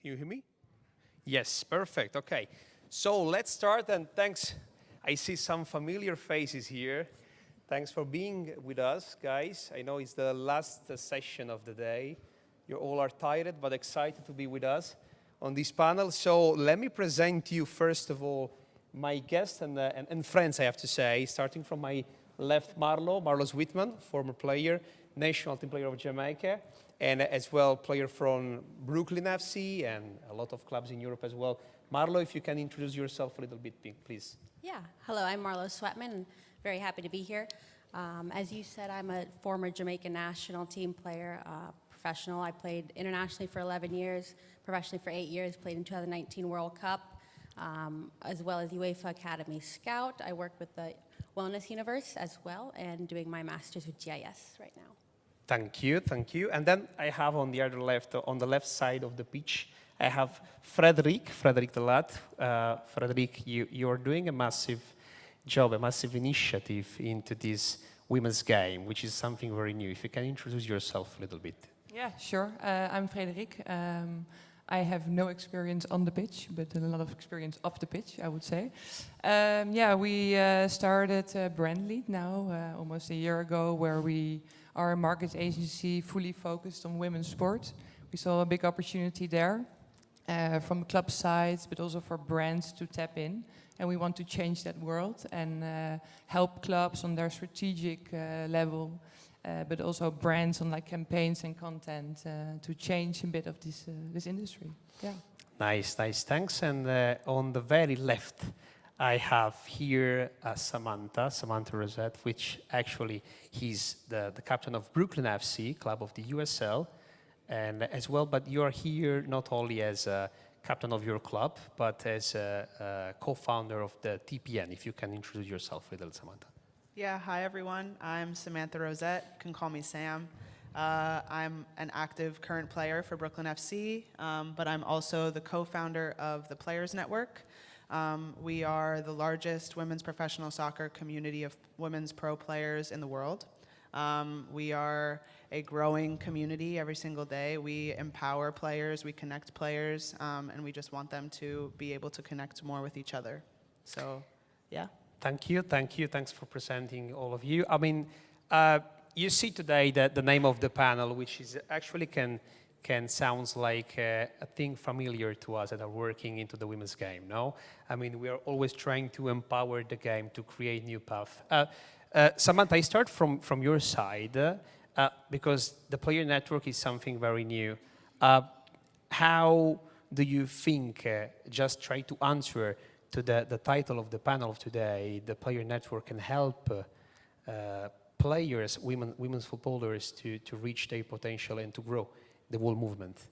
Can you hear me? Yes, perfect. Okay. So let's start, and thanks. I see some familiar faces here. Thanks for being with us, guys. I know it's the last session of the day. You all are tired, but excited to be with us on this panel. So let me present to you, first of all, my guests and friends, I have to say, starting from my left, Marlo Sweetman, former player, national team player of Jamaica, and as well player from Brooklyn FC and a lot of clubs in Europe as well. Marlo, if you can introduce yourself a little bit, please. Yeah, hello, I'm Marlo Sweetman, and very happy to be here. As you said, I'm a former Jamaican national team player, professional. I played internationally for 11 years, professionally for 8 years, played in 2019 World Cup, as well as UEFA Academy Scout. I work with the Wellness Universe as well, and doing my master's with GIS right now. Thank you, thank you. And then I have on the other left, on the left side of the pitch, I have Frederic the lad. Frederic, you are doing a massive job, a massive initiative into this women's game, which is something very new. If you can introduce yourself a little bit. Yeah, sure. I'm Frederic. I have no experience on the pitch, but a lot of experience off the pitch, I would say. Yeah, we started Brand Lead now, almost a year ago, where we are a market agency fully focused on women's sport. We saw a big opportunity there from club sides, but also for brands to tap in. And we want to change that world and help clubs on their strategic level, but also brands on like campaigns and content to change a bit of this industry. Yeah. Nice, thanks. And on the very left, I have here Samantha Rosette, which actually he's the captain of Brooklyn FC, club of the USL, and as well. But you are here not only as a captain of your club, but as a co-founder of the TPN. If you can introduce yourself a little, Samantha. Yeah, hi everyone. I'm Samantha Rosette. You can call me Sam. I'm an active current player for Brooklyn FC, but I'm also the co-founder of the Players Network. We are the largest women's professional soccer community of women's pro players in the world. We are a growing community every single day. We empower players, we connect players, and we just want them to be able to connect more with each other. So, yeah. Thank you. Thanks for presenting all of you. I mean, you see today that the name of the panel, which is actually can sounds like a thing familiar to us that are working into the women's game, no? I mean, we are always trying to empower the game to create new path. Samantha, I start from your side because the player network is something very new. How do you think, just try to answer to the title of the panel of today, the player network can help players, women's footballers to reach their potential and to grow the whole movement?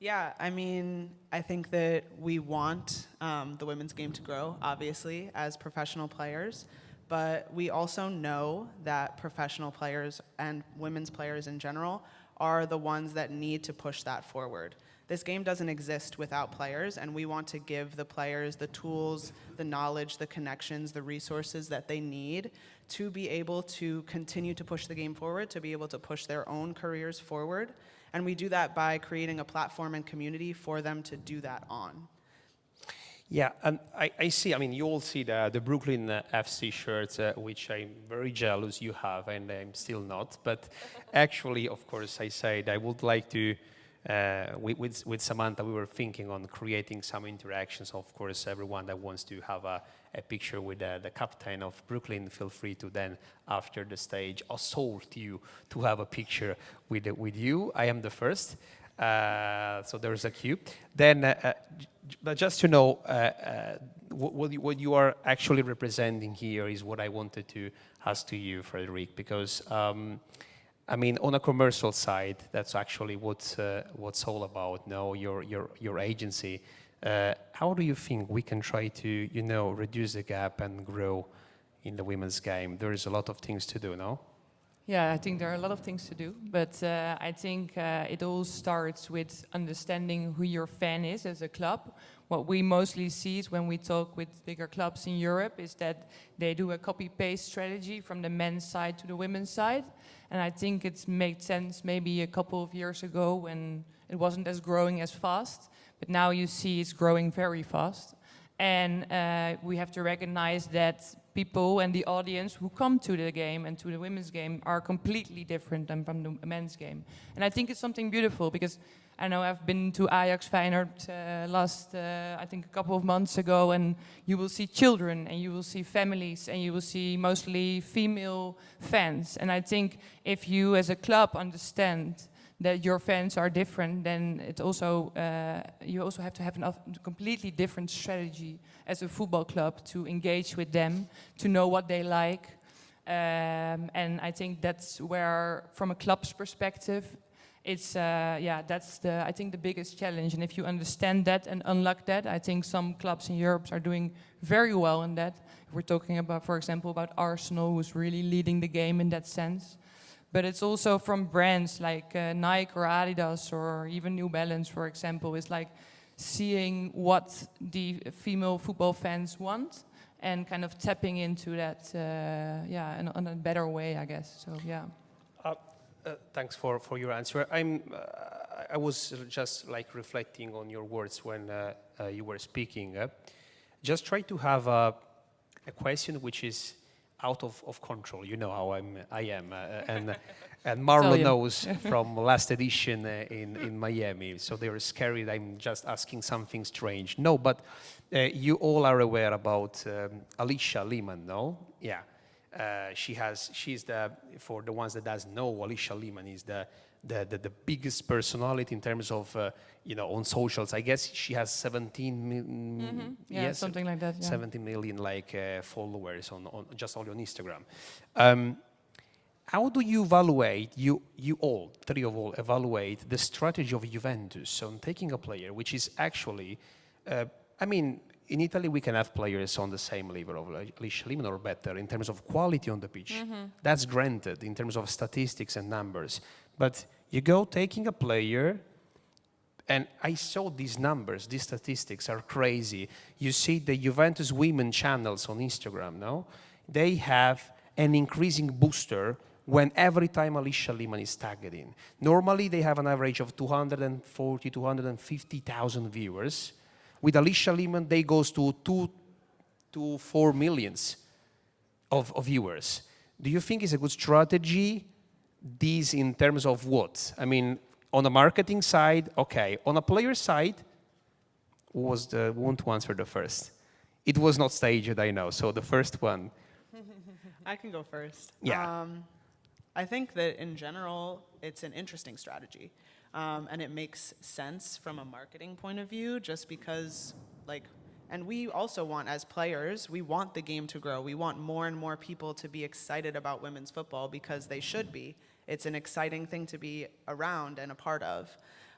Yeah, I mean, I think that we want the women's game to grow, obviously, as professional players. But we also know that professional players and women's players in general are the ones that need to push that forward. This game doesn't exist without players, and we want to give the players the tools, the knowledge, the connections, the resources that they need to be able to continue to push the game forward, to be able to push their own careers forward. And we do that by creating a platform and community for them to do that on. Yeah, and I see, I mean, you all see the Brooklyn FC shirts, which I'm very jealous you have, and I'm still not. But actually, of course, I said I would like to, with Samantha, we were thinking on creating some interactions. Of course, everyone that wants to have a picture with the captain of Brooklyn, feel free to then, after the stage, assault you to have a picture with you. I am the first. So there's a queue. Then, but just to know, what you are actually representing here is what I wanted to ask to you, Frederic, because I mean, on a commercial side, that's actually what's all about. No, your agency. How do you think we can try to, reduce the gap and grow in the women's game? There is a lot of things to do, no? Yeah, I think there are a lot of things to do, but I think it all starts with understanding who your fan is as a club. What we mostly see is when we talk with bigger clubs in Europe is that they do a copy-paste strategy from the men's side to the women's side. And I think it's made sense maybe a couple of years ago when it wasn't as growing as fast. but now you see it's growing very fast. And we have to recognize that people and the audience who come to the game and to the women's game are completely different than from the men's game. And I think it's something beautiful because I know I've been to 𝐸𝐴𝐸 last, I think a couple of months ago, and you will see children and you will see families and you will see mostly female fans. And I think if you as a club understand that your fans are different, then it also you also have to have a completely different strategy as a football club to engage with them, to know what they like. And I think that's where, from a club's perspective, it's that's I think the biggest challenge. And if you understand that and unlock that, I think some clubs in Europe are doing very well in that. We're talking about, for example, about Arsenal, who's really leading the game in that sense. But it's also from brands like Nike or Adidas or even New Balance, for example. It's like seeing what the female football fans want and kind of tapping into that, in a better way, I guess. So, yeah. Thanks for your answer. I was just like reflecting on your words when you were speaking. Just try to have a question which is out of control. You know how I am, and Marlo knows from last edition in Miami. So they were scared I'm just asking something strange. No, but you all are aware about 𝐸𝐴𝐸 𝐞𝐬, no? Yeah. She's the, for the ones that doesn't know, 𝐸𝐴𝐸 𝐞𝐬 is the biggest personality in terms of, on socials. I guess she has 17 million, yes, something like that. Yeah. 17 million followers on just only on Instagram. How do you evaluate, you all, three of all, evaluate the strategy of Juventus on taking a player, which is actually, in Italy, we can have players on the same level of 𝐸𝐴𝐸 𝐞𝐬 or better in terms of quality on the pitch. That's granted in terms of statistics and numbers. But you go taking a player, and I saw these numbers, these statistics are crazy. You see the Juventus women channels on Instagram, no? They have an increasing booster when every time 𝐸𝐴𝐸 𝐞𝐬 is tagged in. Normally, they have an average of 240, 250,000 viewers. With 𝐸𝐴𝐸 𝐞𝐬, they goes to 2 to 4 millions of viewers. Do you think it's a good strategy? These in terms of what? I mean, on the marketing side, okay. On a player side, who want to answer the first? It was not staged, I know. So the first one. I can go first. Yeah. I think that in general, it's an interesting strategy. And it makes sense from a marketing point of view, just because, and we also want, as players, we want the game to grow. We want more and more people to be excited about women's football because they should be. It's an exciting thing to be around and a part of.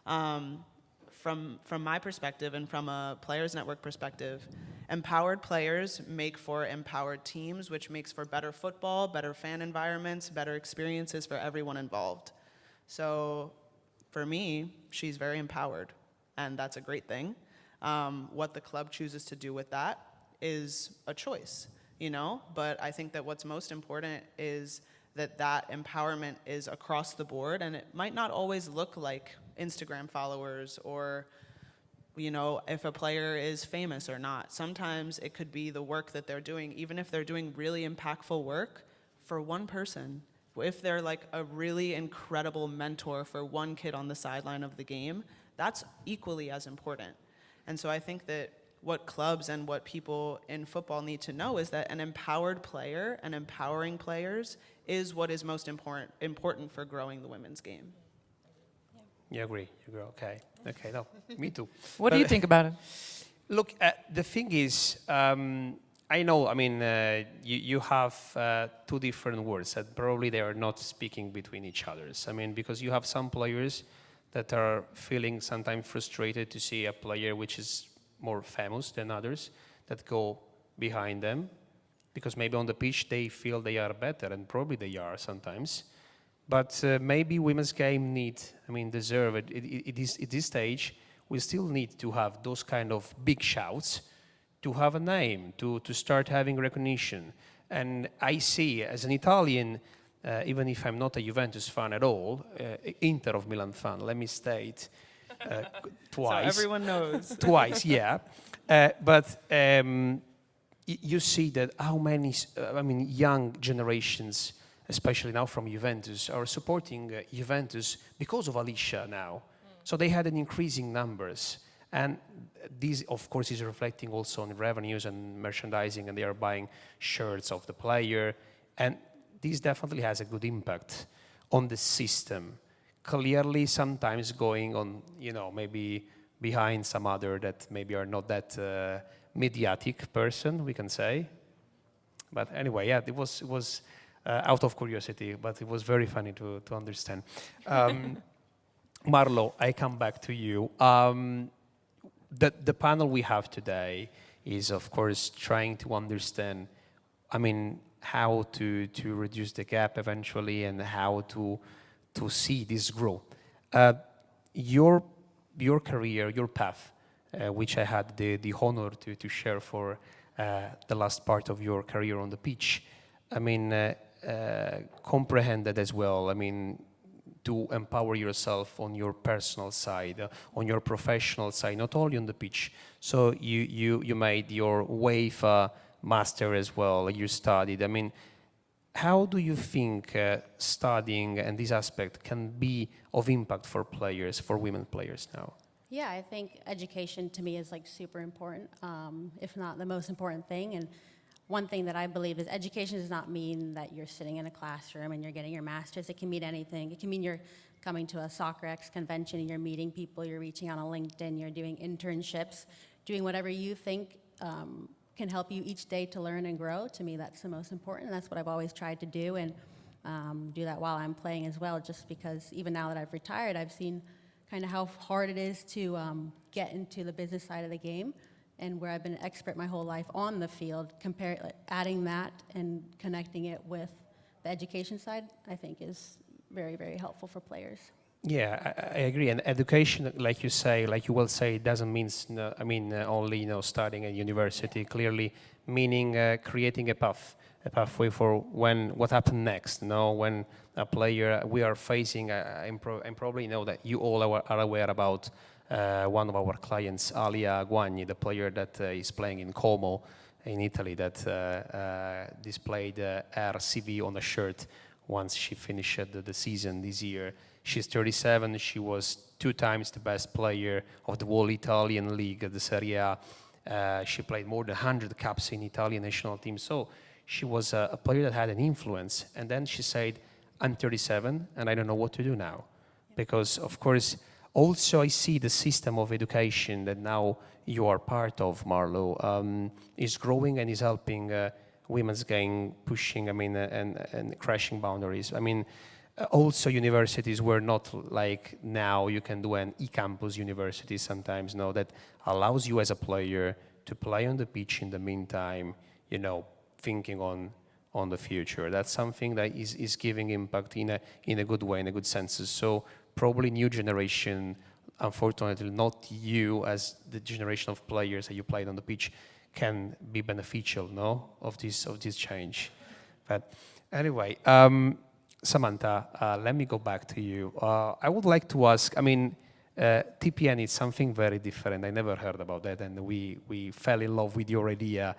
From my perspective and from a Players Network perspective, empowered players make for empowered teams, which makes for better football, better fan environments, better experiences for everyone involved. So for me, she's very empowered, and that's a great thing. What the club chooses to do with that is a choice, But I think that what's most important is that empowerment is across the board, and it might not always look like Instagram followers or, if a player is famous or not. Sometimes it could be the work that they're doing, even if they're doing really impactful work for one person. If they're like a really incredible mentor for one kid on the sideline of the game, that's equally as important. And so I think that what clubs and what people in football need to know is that an empowered player and empowering players is what is most important for growing the women's game. You agree? Okay. Okay, no, me too. What do you think about it? Look, the thing is, I know, you have two different words that probably they are not speaking between each other. Because you have some players that are feeling sometimes frustrated to see a player which is more famous than others that go behind them, because maybe on the pitch they feel they are better, and probably they are sometimes. But maybe women's game deserve it. At this stage, we still need to have those kind of big shouts to have a name, to start having recognition. And I see, as an Italian, even if I'm not a Juventus fan at all, Inter of Milan fan, let me state, twice. So everyone knows. Twice, yeah. But you see that how many, young generations, especially now from Juventus, are supporting Juventus because of Alicia now. So they had an increasing numbers. And this, of course, is reflecting also on revenues and merchandising, and they are buying shirts of the player. And this definitely has a good impact on the system. Clearly, sometimes going on, maybe behind some other that maybe are not that mediatic person, we can say. But anyway, yeah, it was out of curiosity, but it was very funny to understand. Marlo, I come back to you. The panel we have today is, of course, trying to understand, how to reduce the gap eventually and how to see this grow. Your career, your path, which I had the honor to share for the last part of your career on the pitch, comprehended as well, to empower yourself on your personal side, on your professional side, not only on the pitch. So you made your UEFA master as well, you studied. How do you think studying and this aspect can be of impact for players, for women players now? Yeah, I think education to me is like super important, if not the most important thing. And one thing that I believe is education does not mean that you're sitting in a classroom and you're getting your master's. It can mean anything. It can mean you're coming to a Soccer X convention and you're meeting people, you're reaching out on LinkedIn, you're doing internships, doing whatever you think can help you each day to learn and grow. To me, that's the most important. That's what I've always tried to do, and do that while I'm playing as well, just because even now that I've retired, I've seen kind of how hard it is to get into the business side of the game, and where I've been an expert my whole life on the field, adding that and connecting it with the education side, I think is very, very helpful for players. Yeah, I agree. And education, like you say, like you will say, doesn't mean, only, studying at university. Clearly, meaning creating a pathway for what happened next. When a player we are facing, and probably know that you all are aware about one of our clients, 𝐓𝐡𝐞 𝐖𝐨𝐦𝐞, the player that is playing in Como in Italy, that displayed her CV on a shirt once she finished the season this year. She's 37. She was 2 times the best player of the whole Italian league, the Serie A. She played more than 100 caps in Italian national team. So she was a player that had an influence. And then she said, I'm 37 and I don't know what to do now. Because, of course, also I see the system of education that now you are part of, Marlo, is growing and is helping women's game, pushing, and crashing boundaries. Also universities were not like now you can do an e-campus university sometimes, that allows you as a player to play on the pitch in the meantime, thinking on the future. That's something that is giving impact in a good way, in a good sense. So probably new generation, unfortunately not you as the generation of players that you played on the pitch, can be beneficial, of this change. But anyway, Samantha, let me go back to you. I would like to ask, TPN is something very different. I never heard about that, and we fell in love with your idea,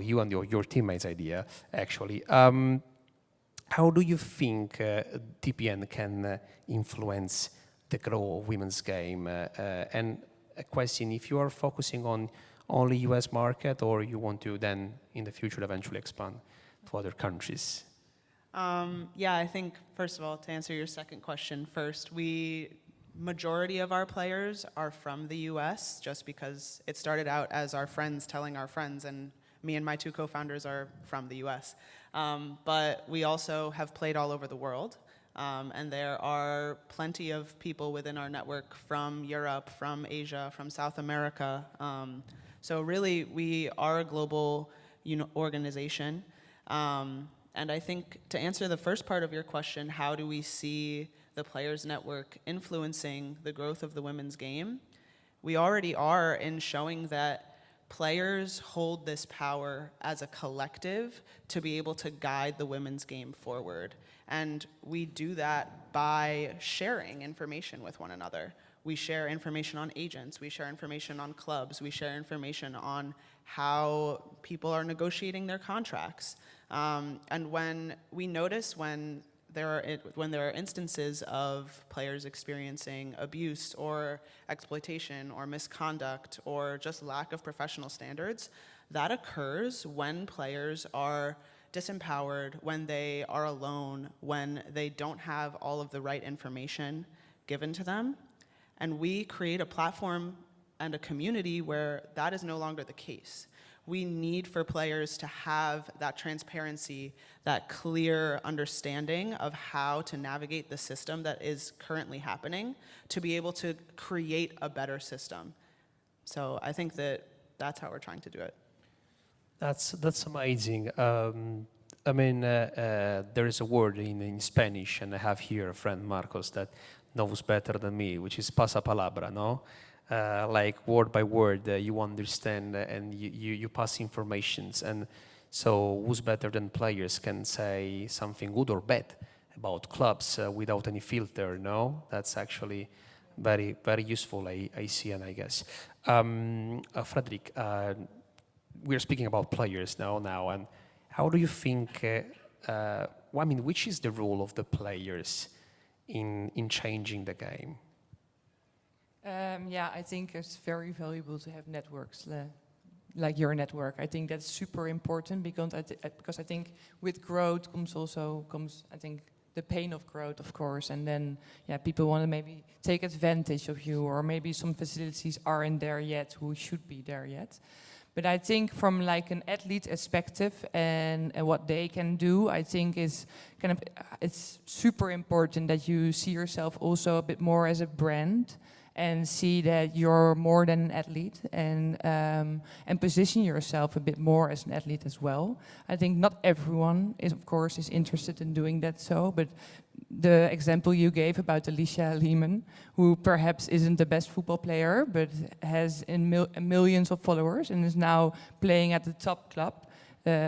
you and your teammates' idea, actually. How do you think TPN can influence the growth of women's game? And a question, if you are focusing on only US market, or you want to then in the future eventually expand to other countries? I think, first of all, to answer your second question first, majority of our players are from the US, just because it started out as our friends telling our friends, and me and my 2 co-founders are from the US. But we also have played all over the world, and there are plenty of people within our network from Europe, from Asia, from South America. So really, we are a global organization. And I think to answer the first part of your question, how do we see the Players Network influencing the growth of the women's game? We already are in showing that players hold this power as a collective to be able to guide the women's game forward. And we do that by sharing information with one another. we share information on agents, we share information on clubs, we share information on how people are negotiating their contracts. And when we notice when there are instances of players experiencing abuse or exploitation or misconduct or just lack of professional standards, that occurs when players are disempowered, when they are alone, when they don't have all of the right information given to them. And we create a platform and a community where that is no longer the case. We need for players to have that transparency, that clear understanding of how to navigate the system that is currently happening to be able to create a better system. So I think that that's how we're trying to do it. That's amazing. I mean, there is a word in Spanish, and I have here a friend, Marcos, that knows better than me, which is pasapalabra, no? Like word by word, you understand and you pass informations. And so who's better than players can say something good or bad about clubs without any filter, no? That's actually very, very useful, I see, and I guess. Frederick, we're speaking about players now, and how do you think, well, I mean, which is the role of the players in changing the game? Yeah, I think it's very valuable to have networks like your network. I think that's super important because I think with growth comes I think the pain of growth, of course, and then yeah, people want to maybe take advantage of you, or maybe some facilities aren't there yet who should be there yet. But I think from like an athlete perspective and what they can do, I think is kind of, it's super important that you see yourself also a bit more as a brand and see that you're more than an athlete, and position yourself a bit more as an athlete as well. I think not everyone is, of course, is interested in doing that but the example you gave about 𝐓𝐡𝐞 𝐖𝐨𝐬, who perhaps isn't the best football player, but has millions of followers and is now playing at the top club,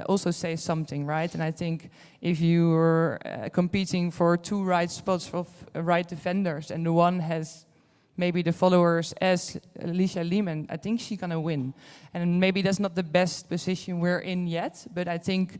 also says something, right? And I think if you're competing for two right spots of right defenders, and the one has maybe the followers as 𝐓𝐡𝐞 𝐖𝐨𝐬, I think she's gonna win. And maybe that's not the best position we're in yet, but I think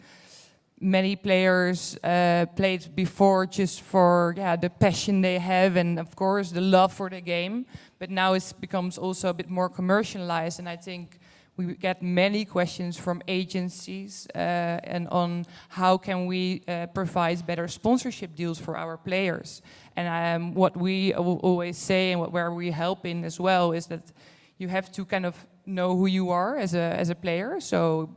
many players played before just for the passion they have, and of course the love for the game. But now it becomes also a bit more commercialized, and I think we get many questions from agencies and on how can we provide better sponsorship deals for our players. And what we always say, and where we help in as well, is that you have to kind of know who you are as a player. So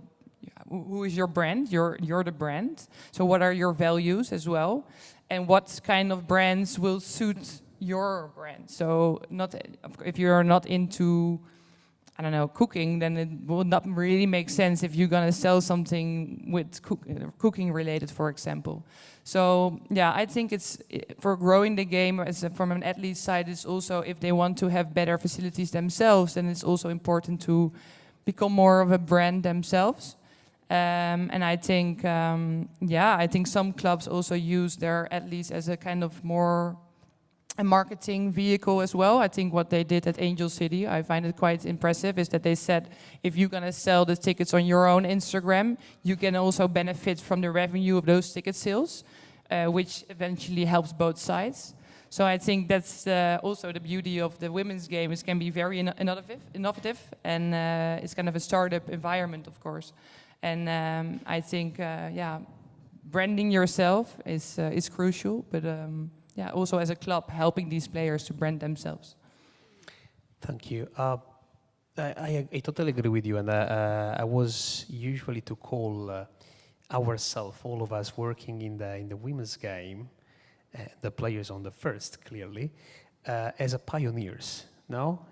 who is your brand? You're the brand. So what are your values as well? And what kind of brands will suit your brand? So if you're not into, I don't know, cooking, then it will not really make sense if you're gonna sell something with cooking related, for example. So yeah, I think it's for growing the game from an athlete side. It's also, if they want to have better facilities themselves, then it's also important to become more of a brand themselves. And I think, I think some clubs also use their athletes as a kind of more a marketing vehicle as well. I think what they did at Angel City, I find it quite impressive, is that they said, if you're gonna sell the tickets on your own Instagram, you can also benefit from the revenue of those ticket sales, which eventually helps both sides. So I think that's also the beauty of the women's game. It can be very innovative, and it's kind of a startup environment, of course. And I think, branding yourself is crucial, but also as a club, helping these players to brand themselves. Thank you. I totally agree with you, and I was usually to call ourselves, all of us working in the women's game, the players on the first, clearly, as a pioneers, no?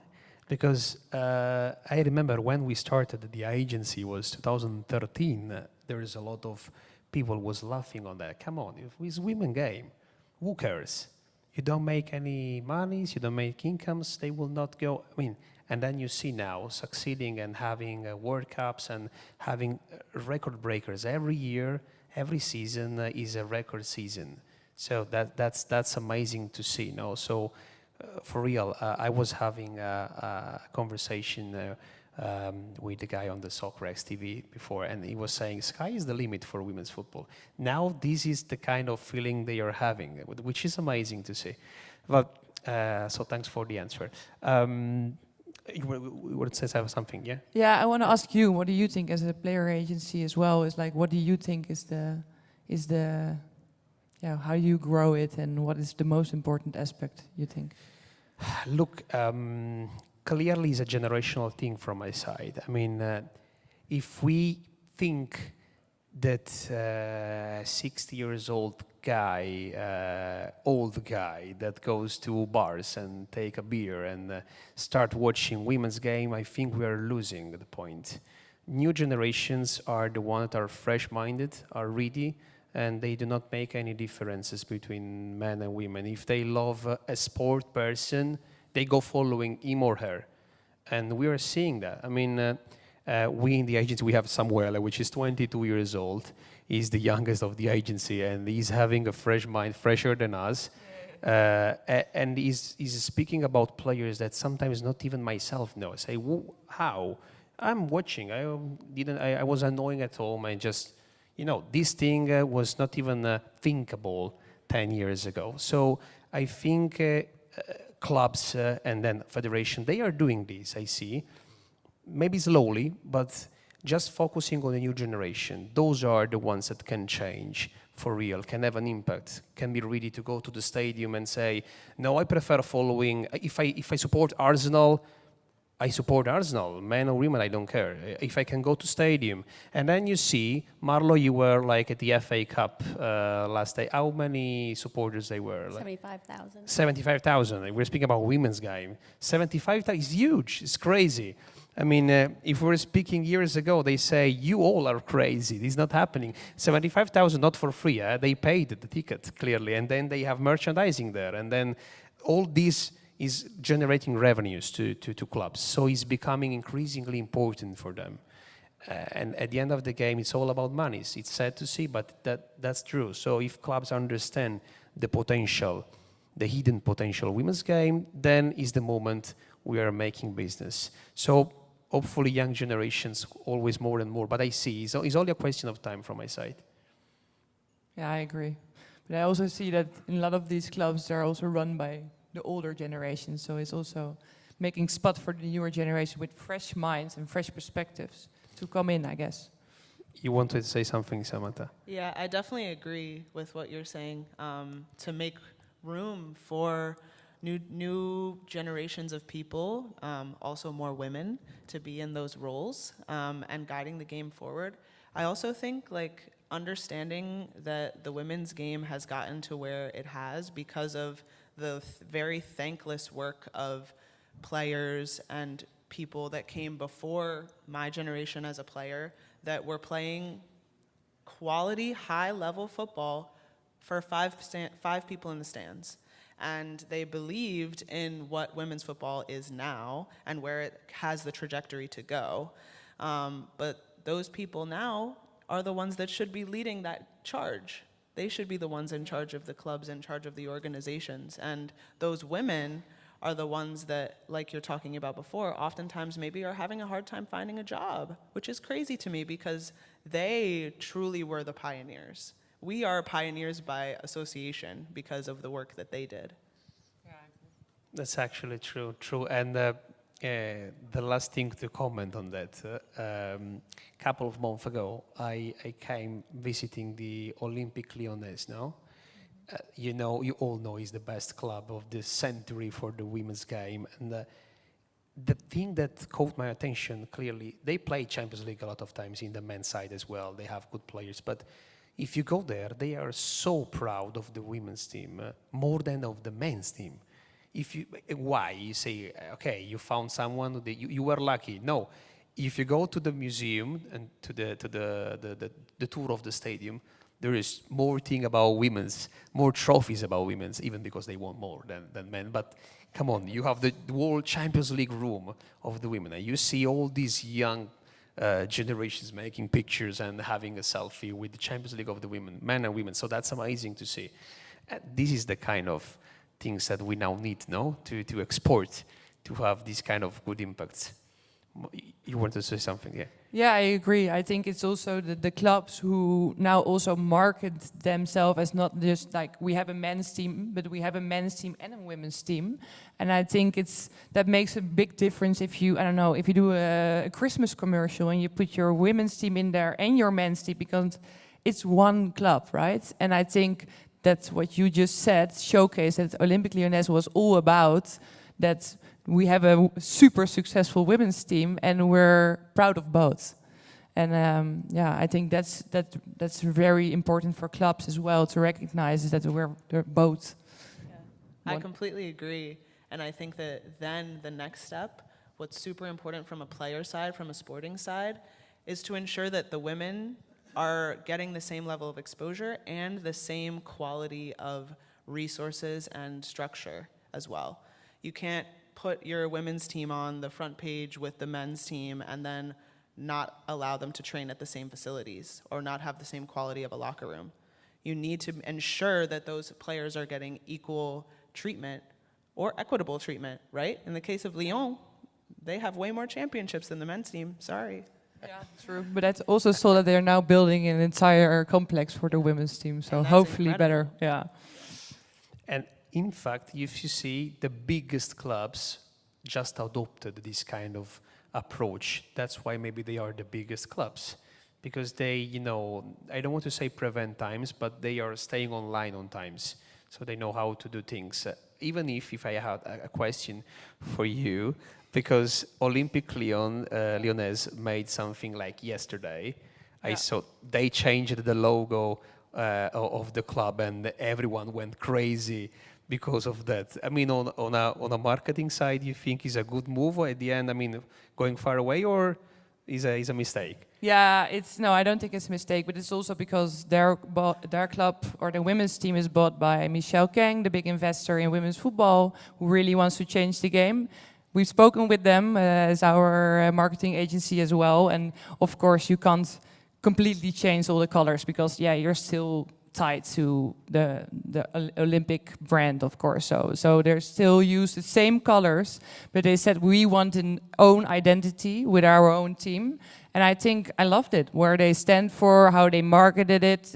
Because I remember when we started the agency was 2013, there is a lot of people was laughing on that. Come on, if it's women game, who cares? You don't make any monies, you don't make incomes, they will not go. I mean, and then you see now succeeding and having World Cups and having record breakers every year, every season is a record season. So that's amazing to see. No, so for real, I was having a conversation with the guy on the Soccerex TV before, and he was saying, sky is the limit for women's football. Now this is the kind of feeling they are having, which is amazing to see. But, so thanks for the answer. You would say something, yeah? Yeah, I want to ask you, what do you think as a player agency as well? Is like, what do you think is the yeah, how do you grow it, and what is the most important aspect, you think? Look, clearly it's a generational thing from my side. I mean, if we think that 60 years old guy, old guy that goes to bars and take a beer and start watching women's game, I think we are losing the point. New generations are the ones that are fresh-minded, are ready, and they do not make any differences between men and women. If they love a sport person, they go following him or her. And we are seeing that. I mean, we in the agency, we have Samuele, which is 22 years old. He's the youngest of the agency, and he's having a fresh mind, fresher than us. And he's speaking about players that sometimes not even myself know. I say, how? I'm watching. I was annoying at home. I just, you know, this thing was not even thinkable 10 years ago. So I think clubs and then federation, they are doing this, I see. Maybe slowly, but just focusing on the new generation. Those are the ones that can change for real, can have an impact, can be ready to go to the stadium and say, no, I prefer following, if I support Arsenal, I support Arsenal, men or women, I don't care. If I can go to stadium. And then you see, Marlo, you were like at the FA Cup last day. How many supporters they were? 75,000. 75,000. We're speaking about women's game. 75,000 is huge. It's crazy. I mean, if we were speaking years ago, they say, you all are crazy. This is not happening. 75,000, not for free. They paid the ticket, clearly. And then they have merchandising there. And then all this is generating revenues to clubs. So it's becoming increasingly important for them. And at the end of the game, it's all about money. It's sad to see, but that's true. So if clubs understand the potential, the hidden potential of women's game, then is the moment we are making business. So hopefully young generations, always more and more. But I see, it's only a question of time from my side. Yeah, I agree. But I also see that in a lot of these clubs, they're also run by the older generation, so it's also making spot for the newer generation with fresh minds and fresh perspectives to come in, I guess. You wanted to say something, Samantha? Yeah, I definitely agree with what you're saying. To make room for new generations of people, also more women, to be in those roles and guiding the game forward. I also think like understanding that the women's game has gotten to where it has because of the very thankless work of players and people that came before my generation as a player that were playing quality, high-level football for five people in the stands. And they believed in what women's football is now and where it has the trajectory to go. But those people now are the ones that should be leading that charge. They should be the ones in charge of the clubs, in charge of the organizations. And those women are the ones that, like you're talking about before, oftentimes maybe are having a hard time finding a job, which is crazy to me because they truly were the pioneers. We are pioneers by association because of the work that they did. Yeah, That's actually true. And the last thing to comment on that, couple of months ago, I came visiting the Olympique Lyonnais now. You know, you all know it's the best club of the century for the women's game. And the thing that caught my attention, clearly, they play Champions League a lot of times in the men's side as well. They have good players. But if you go there, they are so proud of the women's team, more than of the men's team. Why? You say, okay, you found someone, you were lucky. No. If you go to the museum and to the tour of the stadium, there is more thing about women's, more trophies about women's, even because they want more than men. But come on, you have the World Champions League room of the women, and you see all these young generations making pictures and having a selfie with the Champions League of the women, men and women. So that's amazing to see. This is the kind of things that we now need, no, to export, to have these kind of good impacts. You want to say something, yeah? Yeah, I agree. I think it's also the clubs who now also market themselves as not just like we have a men's team, but we have a men's team and a women's team. And I think that makes a big difference if you, I don't know, if you do a Christmas commercial and you put your women's team in there and your men's team, because it's one club, right? And I think that's what you just said, showcase that Olympique Lyonnais was all about, that we have a super successful women's team, and we're proud of both. And yeah, I think that's very important for clubs as well, to recognize that they're both. Yeah. I completely agree. And I think that then the next step, what's super important from a player side, from a sporting side, is to ensure that the women are getting the same level of exposure and the same quality of resources and structure as well. You can't put your women's team on the front page with the men's team and then not allow them to train at the same facilities or not have the same quality of a locker room. You need to ensure that those players are getting equal treatment or equitable treatment, right? In the case of Lyon, they have way more championships than the men's team. Sorry. Yeah, true. But that's also so that they're now building an entire complex for the women's team. So hopefully incredible. better. Yeah. And in fact, if you see, the biggest clubs just adopted this kind of approach. That's why maybe they are the biggest clubs, because they, you know, I don't want to say prevent times, but they are staying online on times, so they know how to do things. Even if I had a question for you, because Olympique Lyonnais made something like yesterday. I saw they changed the logo of the club, and everyone went crazy because of that. I mean, on a marketing side, you think is a good move, or at the end, I mean, going far away, or is a mistake? Yeah, no, I don't think it's a mistake, but it's also because their club or the women's team is bought by 𝐓𝐡𝐞 𝐖𝐨𝐦𝐞, the big investor in women's football, who really wants to change the game. We've spoken with them as our marketing agency as well, and of course you can't completely change all the colors, because yeah, you're still tied to the Olympic brand, of course. So they still use the same colors, but they said we want an own identity with our own team. And I think I loved it, where they stand for, how they marketed it,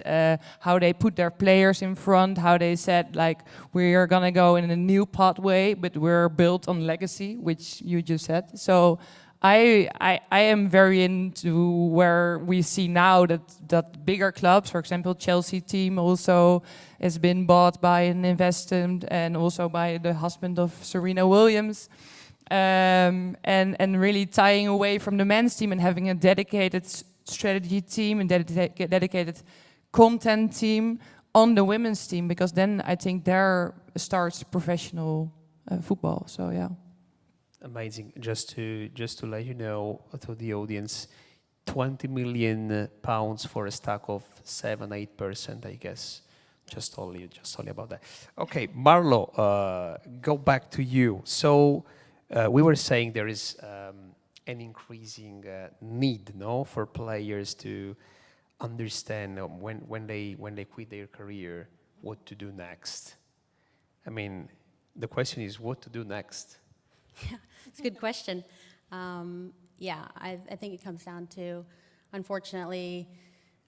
how they put their players in front, how they said, like, we are going to go in a new pathway, but we're built on legacy, which you just said. So I am very into where we see now that bigger clubs, for example, Chelsea team also has been bought by an investment, and also by the husband of Serena Williams. And really tying away from the men's team and having a dedicated strategy team and dedicated content team on the women's team, because then I think there starts professional football. So yeah. Amazing. Just to let you know, to the audience, 20 million pounds for a stock of 7-8%, I guess. Just only about that. Okay, Marlo, go back to you. So we were saying there is an increasing need, no, for players to understand when they quit their career, what to do next. I mean, the question is what to do next. Yeah, it's a good question. Yeah, I think it comes down to, unfortunately,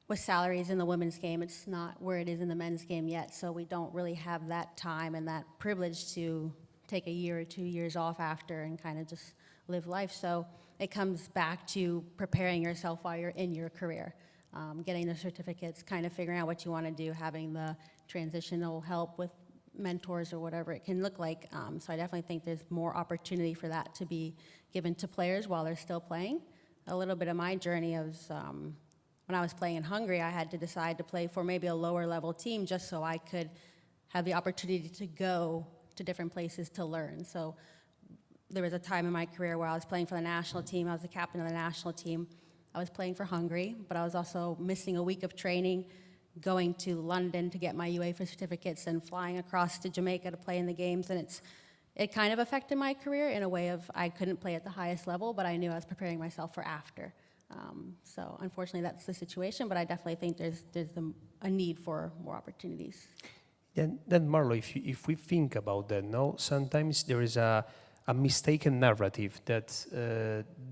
with salaries in the women's game, it's not where it is in the men's game yet, so we don't really have that time and that privilege to take a year or 2 years off after and kind of just live life. So it comes back to preparing yourself while you're in your career, getting the certificates, kind of figuring out what you want to do, having the transitional help with mentors or whatever it can look like. So I definitely think there's more opportunity for that to be given to players while they're still playing. A little bit of my journey was when I was playing in Hungary, I had to decide to play for maybe a lower level team just so I could have the opportunity to go to different places to learn. So there was a time in my career where I was playing for the national team. I was the captain of the national team. I was playing for Hungary, but I was also missing a week of training, going to London to get my UEFA certificates, and flying across to Jamaica to play in the games. And it kind of affected my career in a way of I couldn't play at the highest level, but I knew I was preparing myself for after. So unfortunately, that's the situation, but I definitely think there's a need for more opportunities. Then Marlo, if we think about that, no, sometimes there is a mistaken narrative that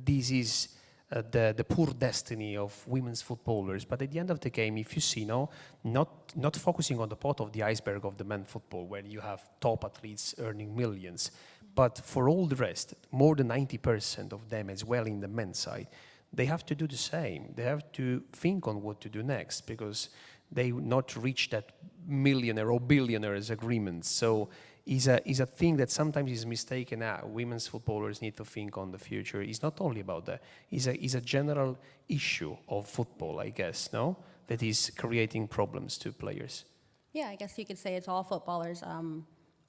this is the poor destiny of women's footballers. But at the end of the game, if you see, no, not focusing on the part of the iceberg of the men's football, where you have top athletes earning millions, but for all the rest, more than 90% of them as well in the men's side, they have to do the same. They have to think on what to do next, because they will not reach that millionaire or billionaires agreement. So is a thing that sometimes is mistaken. Women's footballers need to think on the future. It's not only about that. It's a general issue of football, I guess, no? That is creating problems to players. Yeah, I guess you could say it's all footballers.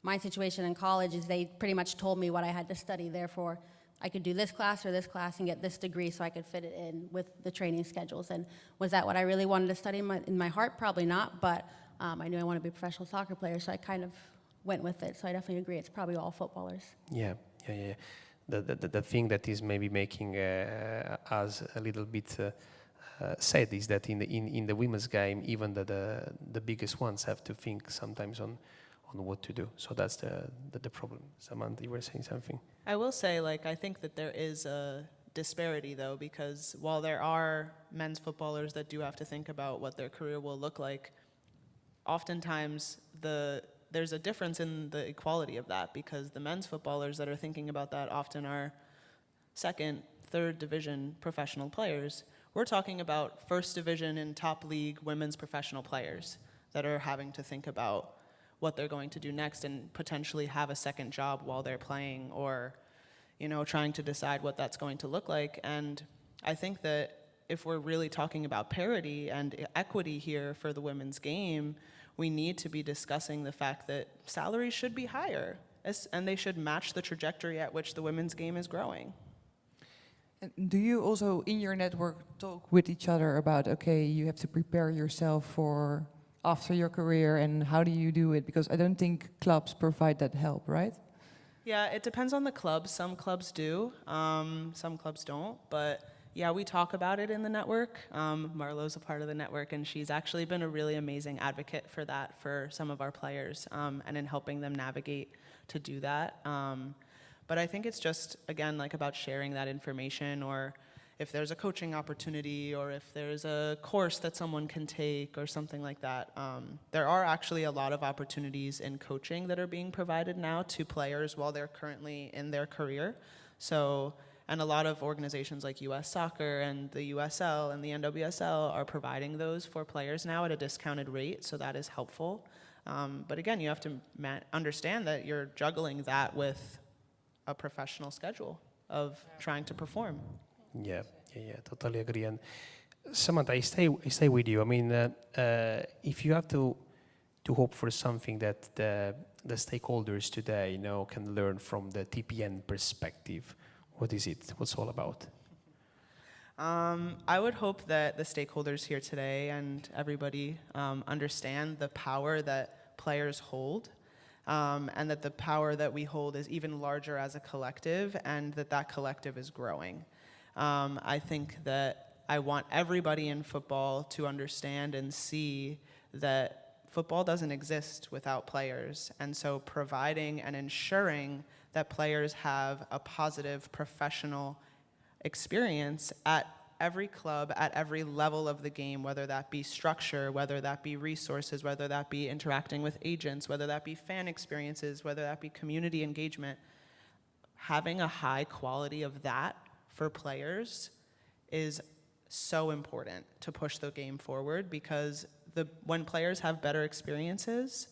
My situation in college is they pretty much told me what I had to study. Therefore, I could do this class or this class and get this degree so I could fit it in with the training schedules. And was that what I really wanted to study in my heart? Probably not, but I knew I wanted to be a professional soccer player, so I kind of went with it. So I definitely agree, it's probably all footballers. Yeah. The thing that is maybe making us a little bit sad is that in the women's game, even the biggest ones have to think sometimes on what to do. So that's the problem. Samantha, you were saying something? I will say, like, I think that there is a disparity, though, because while there are men's footballers that do have to think about what their career will look like, oftentimes there's a difference in the equality of that, because the men's footballers that are thinking about that often are second, third division professional players. We're talking about first division and top league women's professional players that are having to think about what they're going to do next and potentially have a second job while they're playing, or, you know, trying to decide what that's going to look like. And I think that if we're really talking about parity and equity here for the women's game, we need to be discussing the fact that salaries should be higher, and they should match the trajectory at which the women's game is growing. And do you also, in your network, talk with each other about, okay, you have to prepare yourself for after your career, and how do you do it? Because I don't think clubs provide that help, right? Yeah, it depends on the club. Some clubs do, some clubs don't, but yeah, we talk about it in the network. Marlo's a part of the network, and she's actually been a really amazing advocate for that for some of our players, and in helping them navigate to do that. But I think it's just, again, like about sharing that information, or if there's a coaching opportunity, or if there's a course that someone can take or something like that. There are actually a lot of opportunities in coaching that are being provided now to players while they're currently in their career. So, and a lot of organizations like US Soccer and the USL and the NWSL are providing those for players now at a discounted rate, so that is helpful. But again, you have to understand that you're juggling that with a professional schedule of trying to perform. Yeah, totally agree. And Samantha, I stay with you. I mean, if you have to hope for something that the stakeholders today, you know, can learn from the TPN perspective, what is it? What's it all about? I would hope that the stakeholders here today and everybody understand the power that players hold, and that the power that we hold is even larger as a collective, and that collective is growing. I think that I want everybody in football to understand and see that football doesn't exist without players. And so providing and ensuring that players have a positive professional experience at every club, at every level of the game, whether that be structure, whether that be resources, whether that be interacting with agents, whether that be fan experiences, whether that be community engagement, having a high quality of that for players is so important to push the game forward, because when players have better experiences,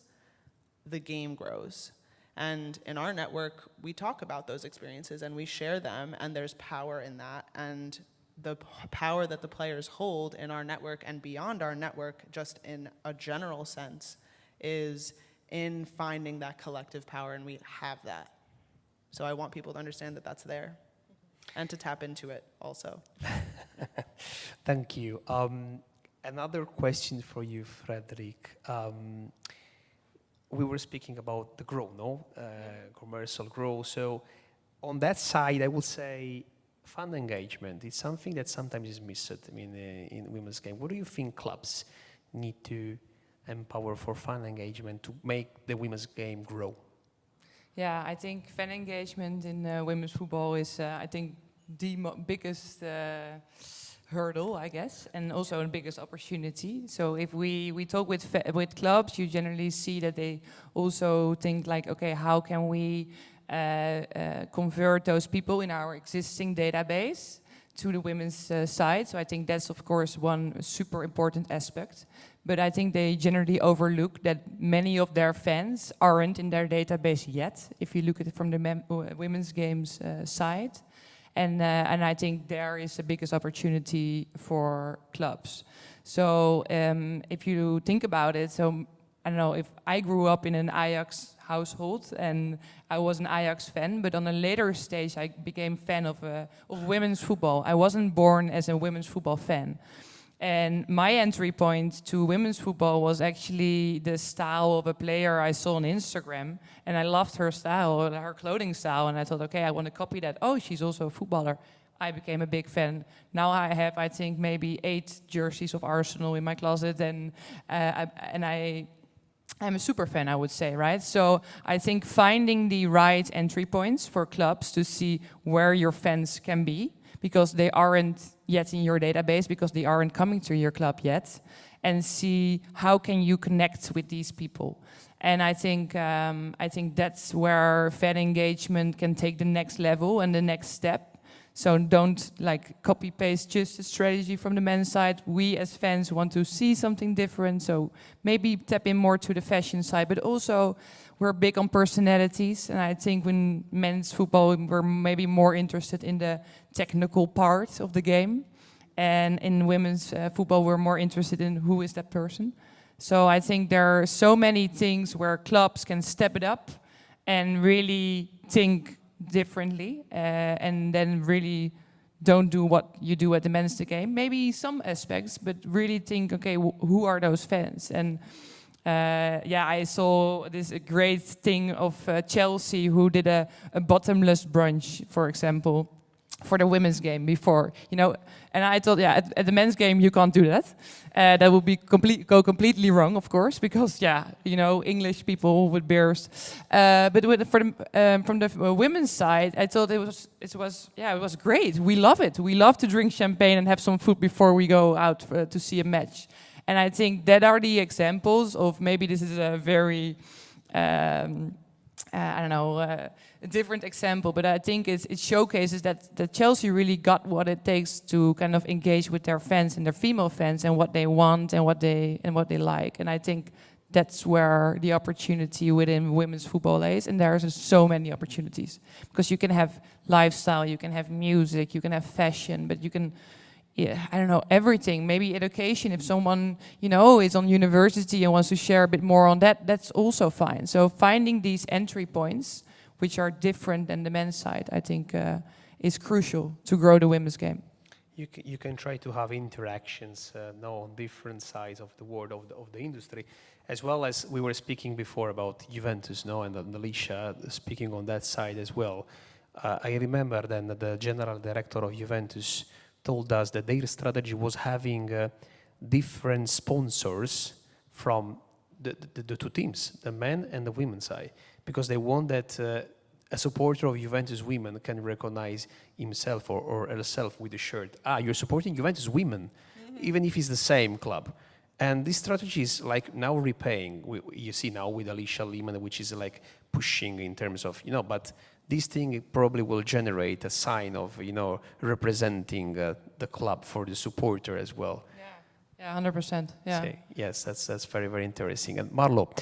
the game grows. And in our network, we talk about those experiences and we share them, and there's power in that. And the power that the players hold in our network and beyond our network, just in a general sense, is in finding that collective power, and we have that. So I want people to understand that that's there, and to tap into it also. Thank you. Another question for you, Frederick. We were speaking about the growth, no? Commercial growth. So on that side, I would say fan engagement is something that sometimes is missed, I mean, in women's game. What do you think clubs need to empower for fan engagement to make the women's game grow? Yeah, I think fan engagement in women's football is, I think, the biggest hurdle, I guess, and also the biggest opportunity. So if we talk with clubs, you generally see that they also think like, okay, how can we convert those people in our existing database to the women's side? So I think that's, of course, one super important aspect. But I think they generally overlook that many of their fans aren't in their database yet, if you look at it from the women's games side. And I think there is the biggest opportunity for clubs. So if you think about it, so I don't know, if I grew up in an Ajax household and I was an Ajax fan, but on a later stage I became fan of women's football. I wasn't born as a women's football fan. And my entry point to women's football was actually the style of a player I saw on Instagram. And I loved her style, her clothing style. And I thought, okay, I want to copy that. Oh, she's also a footballer. I became a big fan. Now I have, I think, maybe 8 jerseys of Arsenal in my closet. And I'm a super fan, I would say, right? So I think finding the right entry points for clubs to see where your fans can be, because they aren't yet in your database, because they aren't coming to your club yet, and see how can you connect with these people. And I think that's where fan engagement can take the next level and the next step. So don't like copy paste just a strategy from the men's side. We as fans want to see something different. So maybe tap in more to the fashion side, but also we're big on personalities. And I think when men's football, we're maybe more interested in the technical part of the game. And in women's football, we're more interested in who is that person. So I think there are so many things where clubs can step it up and really think differently, and then really don't do what you do at the men's game. Maybe some aspects, but really think, okay, who are those fans? And yeah, I saw this great thing of Chelsea, who did a bottomless brunch, for example, for the women's game before, you know. And I thought, yeah, at the men's game you can't do that. That would be go completely wrong, of course, because yeah, you know, English people would burst. But from the women's side, I thought it was great. We love it. We love to drink champagne and have some food before we go out to see a match. And I think that are the examples of, maybe this is a very I don't know, a different example, but I think it showcases that Chelsea really got what it takes to kind of engage with their fans and their female fans and what they want and what they like. And I think that's where the opportunity within women's football is. And there's so many opportunities, because you can have lifestyle, you can have music, you can have fashion, but you can, yeah, I don't know, everything. Maybe education, if someone, you know, is on university and wants to share a bit more on that, that's also fine. So finding these entry points, which are different than the men's side, I think is crucial to grow the women's game. You can try to have interactions on different sides of the world, of the industry, as well as we were speaking before about Juventus, and Alicia speaking on that side as well. I remember then that the general director of Juventus told us that their strategy was having different sponsors from the two teams, the men and the women's side, because they want that a supporter of Juventus women can recognize himself or herself with the shirt. You're supporting Juventus women, even if it's the same club. And this strategy is like now repaying. You see now with Alicia Lehmann, which is like pushing in terms of, but this thing probably will generate a sign of, representing the club for the supporter as well. Yeah, 100%. Yeah. So, yes, that's very, very interesting. And Marlo,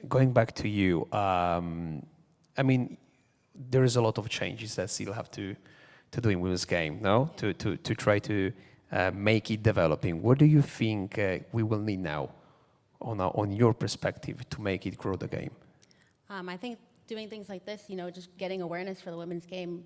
going back to you, I mean, there is a lot of changes that still have to do in women's game, no? To try to make it developing. What do you think we will need now, on your perspective, to make it grow the game? I think doing things like this, just getting awareness for the women's game,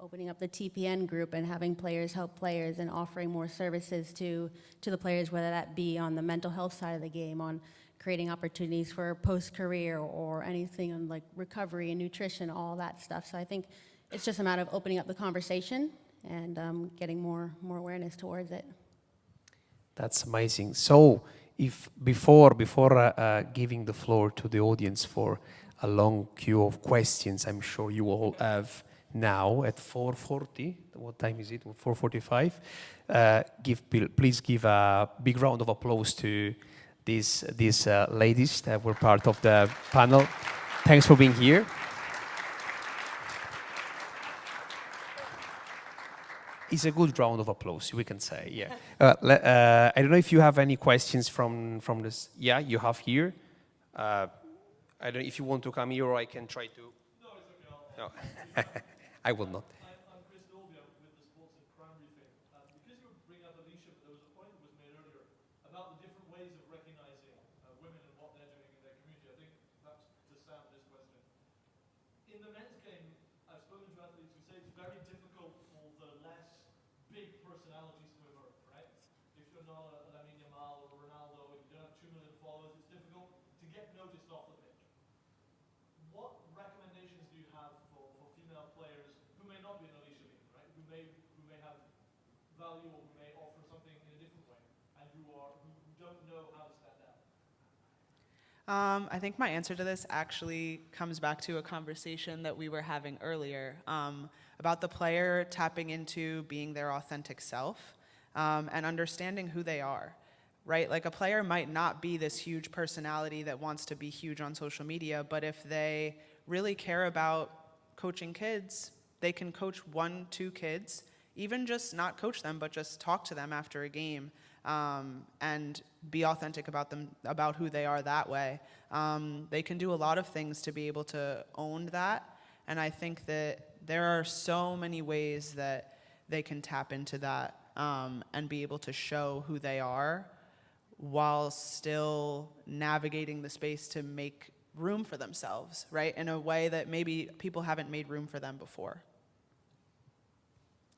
opening up the TPN group and having players help players and offering more services to the players, whether that be on the mental health side of the game, on creating opportunities for post-career or anything on like recovery and nutrition, all that stuff. So I think it's just a matter of opening up the conversation and getting more awareness towards it. That's amazing. So if before giving the floor to the audience for a long queue of questions, I'm sure you all have now at 4:40. What time is it? 4:45. Please give a big round of applause to these ladies that were part of the panel. Thanks for being here. It's a good round of applause, we can say, yeah. I don't know if you have any questions from this. Yeah, you have here. I don't know if you want to come here or I can try to. No, it's okay. No, I will not. I'm Chris Dolby. I'm with the Sports and Crime Briefing. Because you bring up Alicia, but there was a point that was made earlier about the different ways of recognizing women and what they're doing in their community. I think that's to Sam this question. In the men's game, I've spoken to athletes who say it's very difficult for the less big personality swimmer, right? If you're not a Lamine Yamal or Ronaldo and you don't have 2 million followers, it's difficult to get noticed off the pitch. What recommendations do you have for female players who may not be an Alicia Lee, right? Who may have value or who may offer something in a different way, and who don't know how to stand out? I think my answer to this actually comes back to a conversation that we were having earlier about the player tapping into being their authentic self and understanding who they are, right? Like a player might not be this huge personality that wants to be huge on social media, but if they really care about coaching kids, they can coach 1, 2 kids, even just not coach them, but just talk to them after a game and be authentic about who they are that way. They can do a lot of things to be able to own that, and I think that there are so many ways that they can tap into that and be able to show who they are while still navigating the space to make room for themselves, right? In a way that maybe people haven't made room for them before.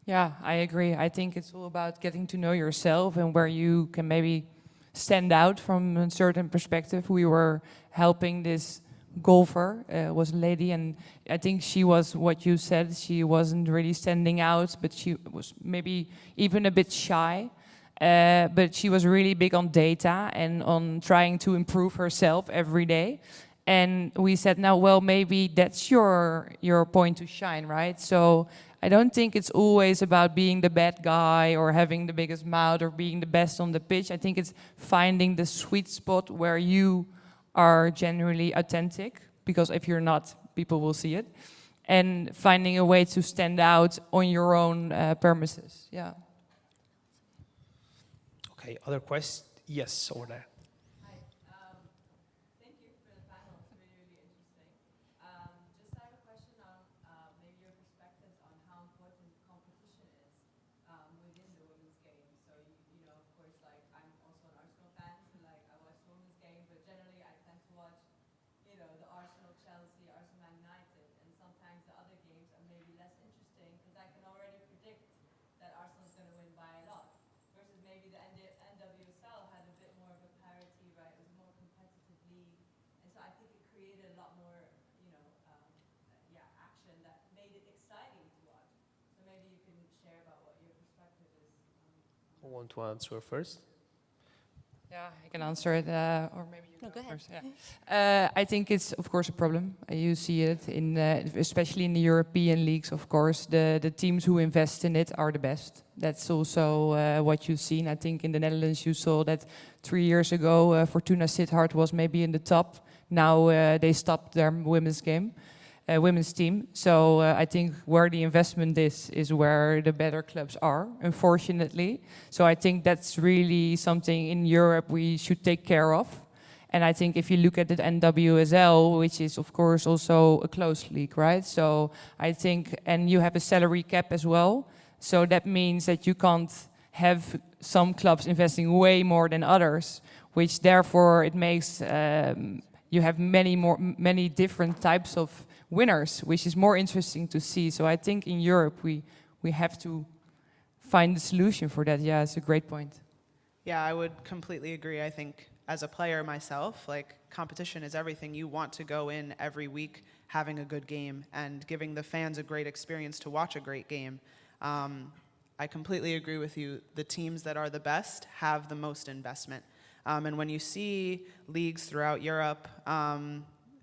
Yeah, I agree. I think it's all about getting to know yourself and where you can maybe stand out from a certain perspective. We were helping this golfer, was a lady, and I think she was what you said. She wasn't really standing out, but she was maybe even a bit shy. But she was really big on data and on trying to improve herself every day. And we said, now, well, maybe that's your point to shine, right? So I don't think it's always about being the bad guy or having the biggest mouth or being the best on the pitch. I think it's finding the sweet spot where you are genuinely authentic, because if you're not, people will see it. And finding a way to stand out on your own premises, yeah. Okay, other questions? Yes, over there. Hi, thank you for the panel. It's really, really interesting. Just I have a question on maybe your perspectives on how important competition is within the women's game. So you know, of course, like I'm also an Arsenal fan, so like I watch the women's game, but generally I tend to watch, you know, the Arsenal, Chelsea, Arsenal, Man United, and sometimes the other games are maybe less interesting because I can already predict that Arsenal's going to win by a lot. Versus maybe the NWSL had a bit more of a parity, right? It was a more competitive league, and so I think it created a lot more, you know, action that made it exciting to watch. So maybe you can share about what your perspective is. Who want to answer first? Yeah, I can answer it, or maybe you No, go ahead. first. Yeah. I think it's, of course, a problem. You see it, in, especially in the European leagues, of course. The teams who invest in it are the best. That's also what you've seen. I think in the Netherlands you saw that 3 years ago, Fortuna Sittard was maybe in the top. Now they stopped their women's team. So I think where the investment is where the better clubs are, unfortunately. So I think that's really something in Europe we should take care of. And I think if you look at the NWSL, which is of course also a closed league, right? So I think, and you have a salary cap as well. So that means that you can't have some clubs investing way more than others, which therefore it makes you have many different types of winners, which is more interesting to see. So I think in Europe we have to find the solution for that. Yeah, it's a great point. Yeah, I would completely agree. I think as a player myself, like competition is everything. You want to go in every week having a good game and giving the fans a great experience to watch a great game. I completely agree with you. The teams that are the best have the most investment. And when you see leagues throughout Europe,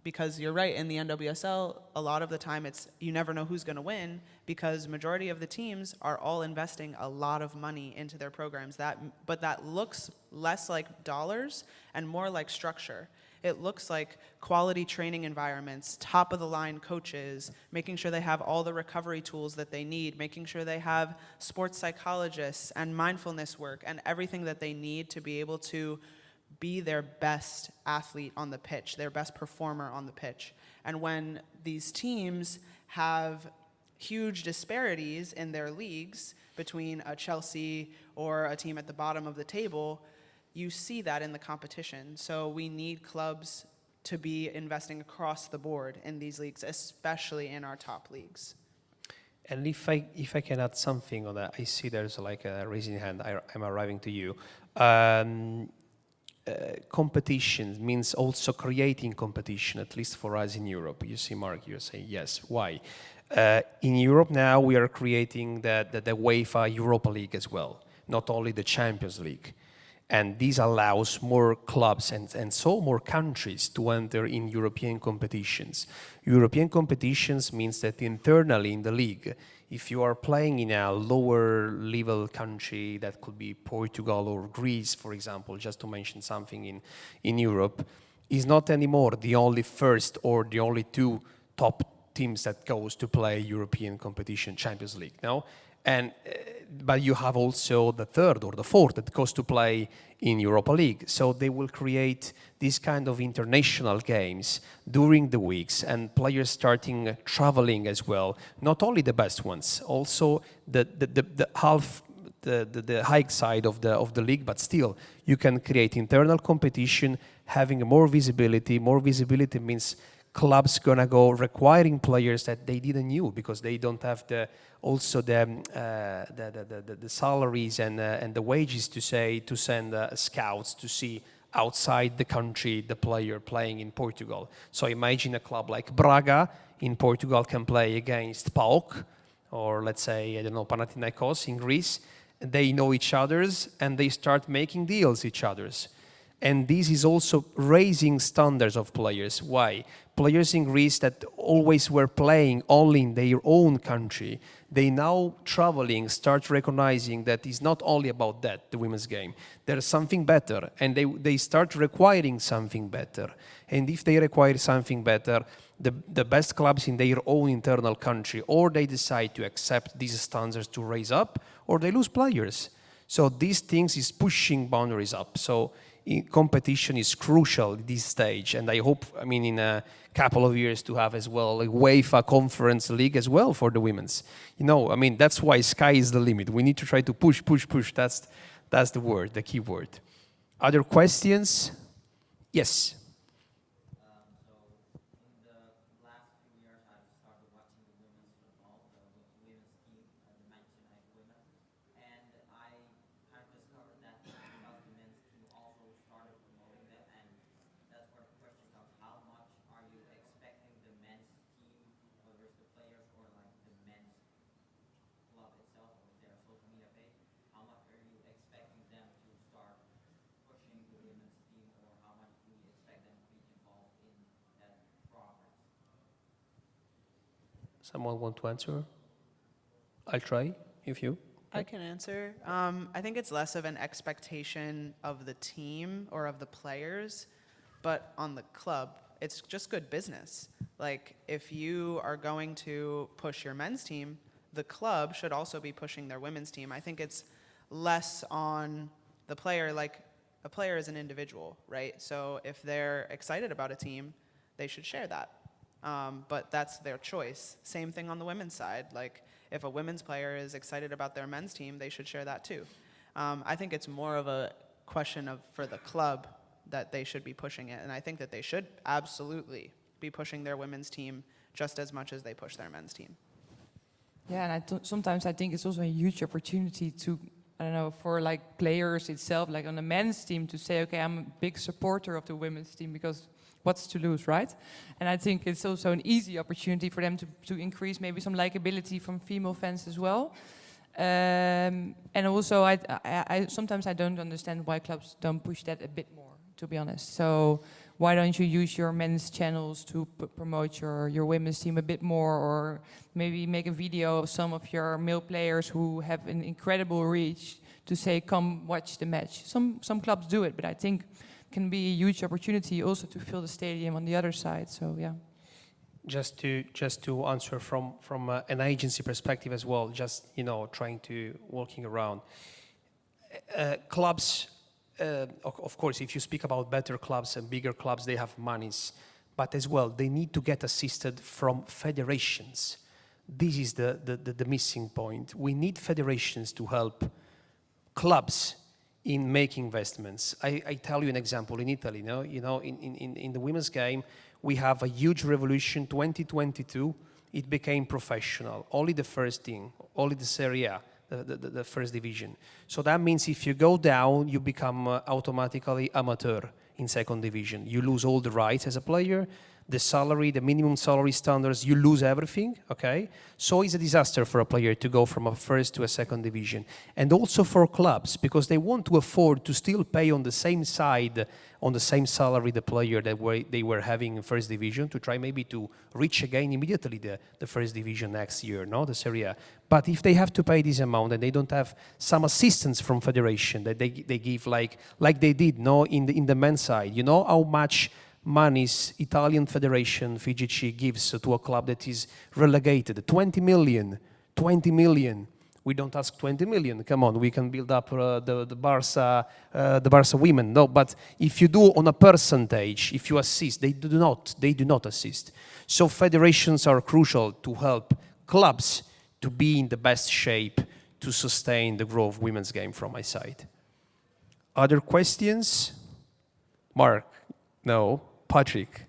because you're right, in the NWSL, a lot of the time it's you never know who's going to win because majority of the teams are all investing a lot of money into their programs. But that looks less like dollars and more like structure. It looks like quality training environments, top of the line coaches, making sure they have all the recovery tools that they need, making sure they have sports psychologists and mindfulness work and everything that they need to be able to be their best athlete on the pitch, their best performer on the pitch. And when these teams have huge disparities in their leagues between a Chelsea or a team at the bottom of the table, you see that in the competition. So we need clubs to be investing across the board in these leagues, especially in our top leagues. And if I can add something on that, I see there's like a raising hand. I'm arriving to you. Competition means also creating competition, at least for us in Europe. You see, Mark, you're saying yes. Why? In Europe now, we are creating the UEFA Europa League as well, not only the Champions League. And this allows more clubs and so more countries to enter in European competitions. European competitions means that internally in the league, if you are playing in a lower level country, that could be Portugal or Greece, for example, just to mention something in Europe, is not anymore the only first or the only two top teams that goes to play European competition, Champions League, no? And but you have also the third or the fourth that goes to play in Europa League. So they will create these kind of international games during the weeks and players starting traveling as well. Not only the best ones, also the high side of the league, but still you can create internal competition, having more visibility. More visibility means clubs gonna go requiring players that they didn't knew because they don't have the salaries and the wages to send scouts to see outside the country the player playing in Portugal. So imagine a club like Braga in Portugal can play against PAOK or let's say, I don't know, Panathinaikos in Greece. They know each other's and they start making deals each other's. And this is also raising standards of players. Why? Players in Greece that always were playing only in their own country, they now traveling start recognizing that it's not only about that, the women's game. There's something better, and they start requiring something better. And if they require something better, the best clubs in their own internal country, or they decide to accept these standards to raise up, or they lose players. So these things is pushing boundaries up. So competition is crucial at this stage, and I hope, I mean, in a couple of years to have as well a UEFA Conference League as well for the women's. You know, I mean, that's why sky is the limit. We need to try to push. That's the word, the key word. Other questions? Yes. Someone want to answer? I'll try, if you. I can answer. I think it's less of an expectation of the team or of the players, but on the club, it's just good business. Like, if you are going to push your men's team, the club should also be pushing their women's team. I think it's less on the player, like a player is an individual, right? So if they're excited about a team, they should share that. But that's their choice. Same thing on the women's side. Like, if a women's player is excited about their men's team, they should share that too. I think it's more of a question of, for the club, that they should be pushing it. And I think that they should absolutely be pushing their women's team just as much as they push their men's team. Yeah, and sometimes I think it's also a huge opportunity to, I don't know, for like players itself, like on the men's team, to say, okay, I'm a big supporter of the women's team because what's to lose, right? And I think it's also an easy opportunity for them to increase maybe some likability from female fans as well. And also, I sometimes I don't understand why clubs don't push that a bit more, to be honest. So why don't you use your men's channels to promote your women's team a bit more, or maybe make a video of some of your male players who have an incredible reach to say, come watch the match. Some clubs do it, but I think can be a huge opportunity also to fill the stadium on the other side. So yeah. Just to answer from an agency perspective as well, just trying to walking around clubs. Of course, if you speak about better clubs and bigger clubs, they have monies, but as well they need to get assisted from federations. This is the missing point. We need federations to help clubs in making investments. I tell you an example in Italy. In the women's game, we have a huge revolution. 2022, it became professional. Only the first team, only the Serie A, the first division. So that means if you go down, you become automatically amateur in second division. You lose all the rights as a player, the salary, the minimum salary standards, you lose everything, okay? So it's a disaster for a player to go from a first to a second division. And also for clubs, because they want to afford to still pay on the same side, on the same salary, the player that they were having in first division, to try maybe to reach again immediately the first division next year, no, the Serie A. But if they have to pay this amount and they don't have some assistance from federation that they give like they did, no, in the men's side, you know how much monies Italian Federation 𝐓𝐡𝐞 gives to a club that is relegated? 20 million. We don't ask 20 million. Come on, we can build up the Barca women. No, but if you do on a percentage, if you assist, they do not assist. So federations are crucial to help clubs to be in the best shape to sustain the growth of women's game from my side. Other questions? Mark? No. Patrick?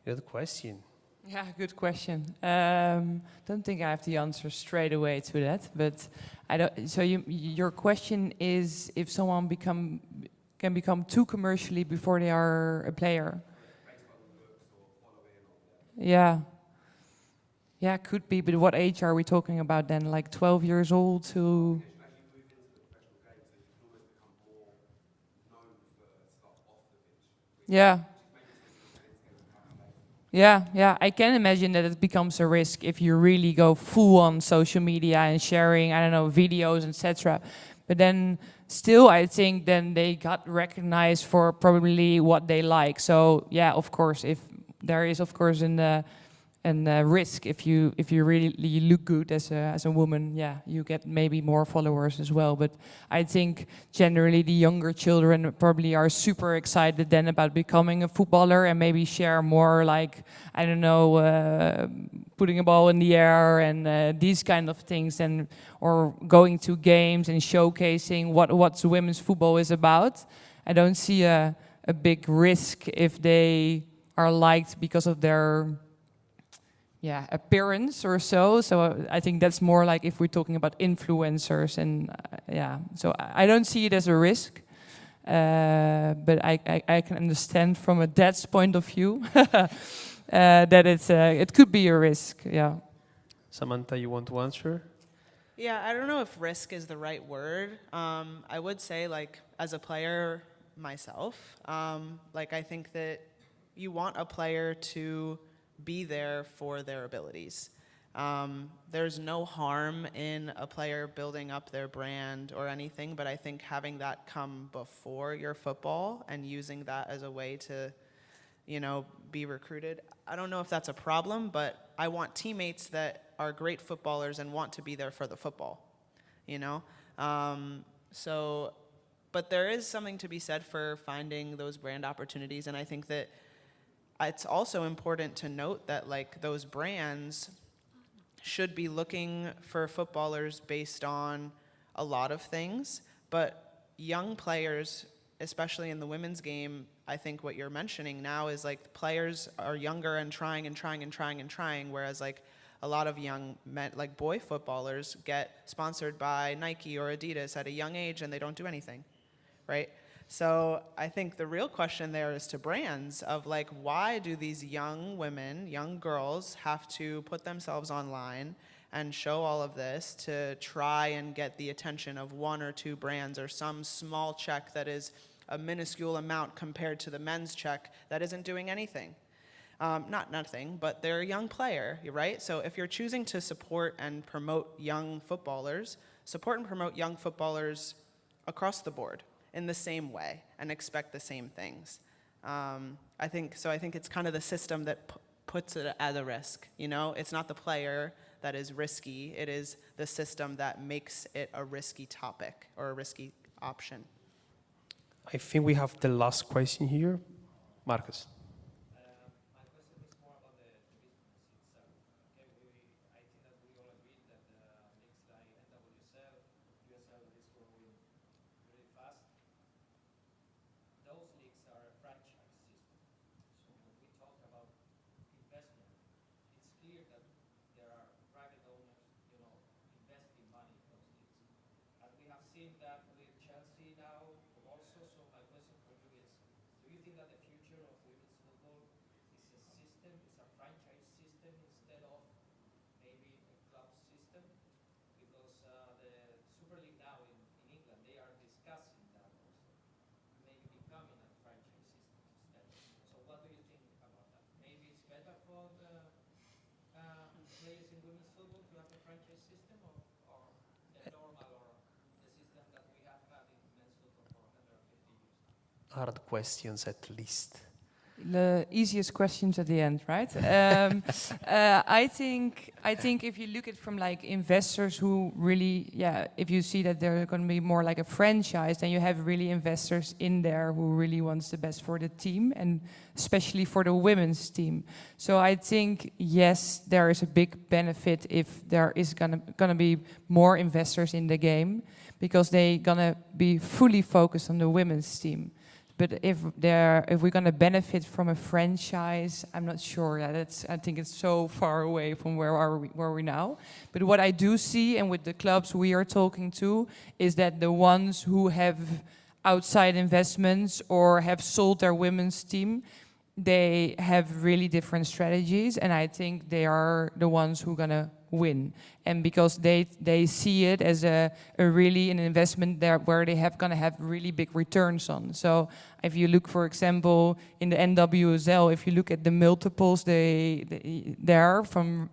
Good question. Yeah, good question. Don't think I have the answer straight away to that, but I don't. So your question is if someone can become too commercially before they are a player. Yeah. Yeah, could be. But what age are we talking about then? Like 12 years old to? Yeah. Yeah, I can imagine that it becomes a risk if you really go full on social media and sharing, I don't know, videos, etc. But then still, I think then they got recognized for probably what they like. So yeah, of course, if there is, of course, a risk if you really look good as a woman, yeah, you get maybe more followers as well. But I think generally the younger children probably are super excited then about becoming a footballer and maybe share more, like, I don't know, putting a ball in the air and these kind of things, and or going to games and showcasing what women's football is about. I don't see a big risk if they are liked because of their appearance or so. So I think that's more like if we're talking about influencers and so I don't see it as a risk, but I can understand from a dad's point of view that it could be a risk. Yeah. Samantha, you want to answer? Yeah, I don't know if risk is the right word. I would say, like, as a player myself, like, I think that you want a player to be there for their abilities. There's no harm in a player building up their brand or anything, but I think having that come before your football and using that as a way to, be recruited, I don't know if that's a problem, but I want teammates that are great footballers and want to be there for the football, but there is something to be said for finding those brand opportunities, and I think that it's also important to note that, like, those brands should be looking for footballers based on a lot of things, but young players, especially in the women's game, I think what you're mentioning now is like players are younger and trying and trying and trying and trying, whereas like a lot of young men, like boy footballers, get sponsored by Nike or Adidas at a young age and they don't do anything, right? So I think the real question there is to brands of like, why do these young women, young girls have to put themselves online and show all of this to try and get the attention of one or two brands or some small check that is a minuscule amount compared to the men's check that isn't doing anything. Not nothing, but they're a young player, right? So if you're choosing to support and promote young footballers, support and promote young footballers across the board in the same way and expect the same things. I think it's kind of the system that puts it at a risk, you know? It's not the player that is risky, it is the system that makes it a risky topic or a risky option. I think we have the last question here. Marcus. My question is more about the business itself. Okay, I think that we all agree that leagues like NWSL, USL is growing really fast. Those leagues are a franchise system. So when we talk about investment, it's clear that there are private owners, investing money in those leagues. And we have seen that with Chelsea now also. So my question for you is, do you think that the future of women's football is a system, is a franchise system instead of maybe a club system? Because the Super League now in England, they are discussing that also, maybe becoming a franchise system instead. So what do you think about that? Maybe it's better for the players in women's football to have a franchise system or the normal or the system that we have had in men's football for 150 years? Hard questions at least. The easiest questions at the end, right? I think if you look at from like investors who really, if you see that they're going to be more like a franchise, then you have really investors in there who really wants the best for the team and especially for the women's team. So I think yes, there is a big benefit if there is gonna be more investors in the game because they're gonna be fully focused on the women's team. But if we're going to benefit from a franchise, I'm not sure. I think it's so far away from where we now. But what I do see, and with the clubs we are talking to, is that the ones who have outside investments or have sold their women's team, they have really different strategies, and I think they are the ones who are gonna win. And because they see it as a really an investment there where they gonna have really big returns on. So if you look, for example, in the NWSL, if you look at the multiples there from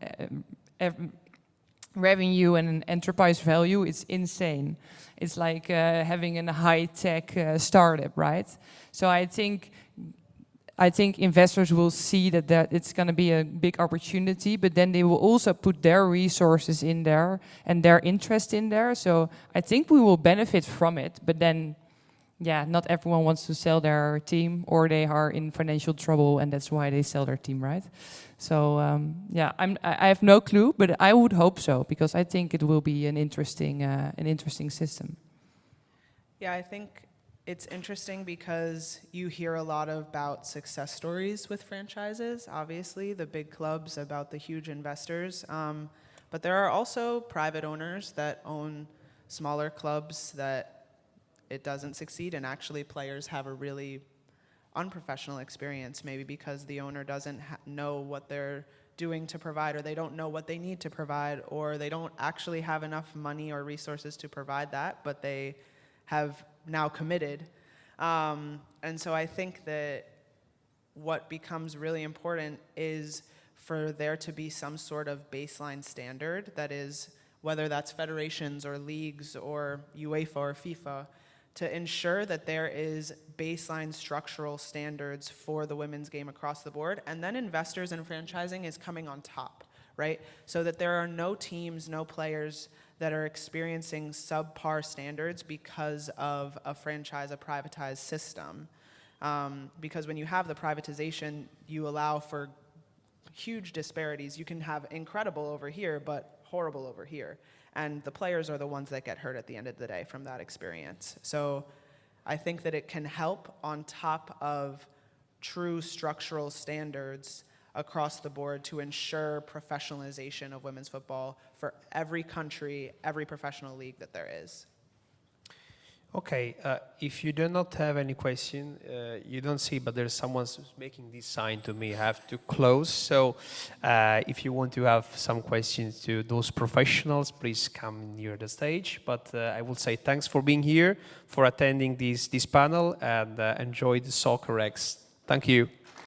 revenue and enterprise value, it's insane. It's like having a high-tech startup, right? So I think investors will see that it's going to be a big opportunity, but then they will also put their resources in there and their interest in there. So I think we will benefit from it, but then, not everyone wants to sell their team or they are in financial trouble and that's why they sell their team, right? So I have no clue, but I would hope so because I think it will be an interesting system. Yeah, I think it's interesting because you hear a lot about success stories with franchises, obviously, the big clubs about the huge investors. But there are also private owners that own smaller clubs that it doesn't succeed, and actually players have a really unprofessional experience, maybe because the owner doesn't know what they're doing to provide, or they don't know what they need to provide, or they don't actually have enough money or resources to provide that, but they have now committed. And so I think that what becomes really important is for there to be some sort of baseline standard that is, whether that's federations or leagues or UEFA or FIFA, to ensure that there is baseline structural standards for the women's game across the board, and then investors and franchising is coming on top, right? So that there are no teams, no players that are experiencing subpar standards because of a franchise, a privatized system. Because when you have the privatization, you allow for huge disparities. You can have incredible over here, but horrible over here. And the players are the ones that get hurt at the end of the day from that experience. So I think that it can help on top of true structural standards across the board to ensure professionalization of women's football for every country, every professional league that there is. Okay, if you do not have any question, you don't see, but there's someone who's making this sign to me, I have to close. So if you want to have some questions to those professionals, please come near the stage. But I will say thanks for being here, for attending this panel, and enjoy the Soccer X. Thank you.